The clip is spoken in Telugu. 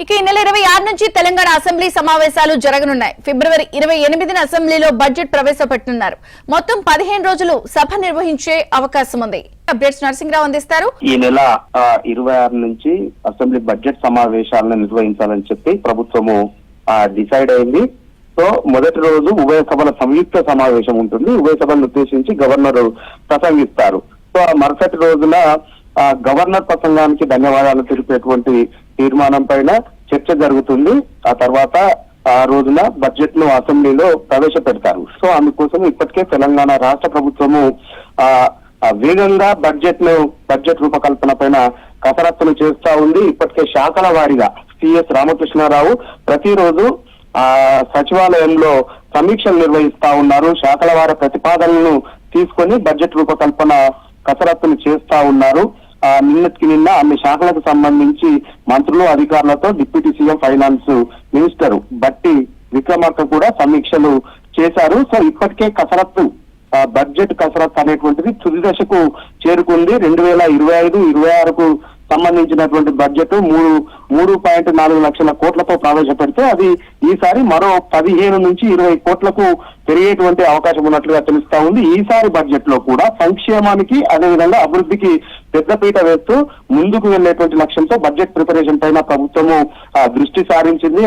ఇక ఈ నెల 26 నుంచి తెలంగాణ అసెంబ్లీ సమావేశాలు జరగనున్నాయి. ఫిబ్రవరి 28న అసెంబ్లీలో బడ్జెట్ ప్రవేశపెట్టనున్నారు. మొత్తం 15 రోజులు సభ నిర్వహించే అవకాశం ఉంది. అప్డేట్స్ నరసింహరావు అందిస్తారు. ఈ నెల 26 నుంచి అసెంబ్లీ బడ్జెట్ సమావేశాలను నిర్వహించాలని చెప్పి ప్రభుత్వము డిసైడ్ అయింది. సో మొదటి రోజు ఉభయ సభల సంయుక్త సమావేశం ఉంటుంది. ఉభయ సభలను ఉద్దేశించి గవర్నర్ ప్రసంగిస్తారు. సో ఆ మరుసటి రోజున గవర్నర్ ప్రసంగానికి ధన్యవాదాలు తెలిపేటువంటి తీర్మానం పైన చర్చ జరుగుతుంది. ఆ తర్వాత ఆ రోజున బడ్జెట్ ను అసెంబ్లీలో ప్రవేశపెడతారు. సో అందుకోసం ఇప్పటికే తెలంగాణ రాష్ట్ర ప్రభుత్వము వేగంగా బడ్జెట్ రూపకల్పన పైన కసరత్తులు చేస్తా ఉంది. ఇప్పటికే శాఖల వారీగా సిఎస్ రామకృష్ణారావు ప్రతిరోజు సచివాలయంలో సమీక్షలు నిర్వహిస్తా ఉన్నారు. శాఖల వారి ప్రతిపాదనలను తీసుకొని బడ్జెట్ రూపకల్పన కసరత్తులు చేస్తా ఉన్నారు. నిన్నటికి నిన్న అన్ని శాఖలకు సంబంధించి మంత్రులు అధికారులతో డిప్యూటీ సీఎం ఫైనాన్స్ మినిస్టర్ బట్టి విక్రమార్క కూడా సమీక్షలు చేశారు. సో ఇప్పటికే బడ్జెట్ కసరత్తు అనేటువంటిది తుది దశకు చేరుకుంది. 2025-26కు సంబంధించినటువంటి బడ్జెట్ 3.4 లక్షల కోట్లతో ప్రవేశపెడితే అది ఈసారి మరో 15 నుంచి 20 కోట్లకు పెరిగేటువంటి అవకాశం ఉన్నట్లుగా తెలుస్తా ఉంది. ఈసారి బడ్జెట్ లో కూడా సంక్షేమానికి అదేవిధంగా అభివృద్ధికి పెద్దపీట వేస్తూ ముందుకు వెళ్లేటువంటి లక్ష్యంతో బడ్జెట్ ప్రిపరేషన్ పైన ప్రభుత్వము దృష్టి సారించింది.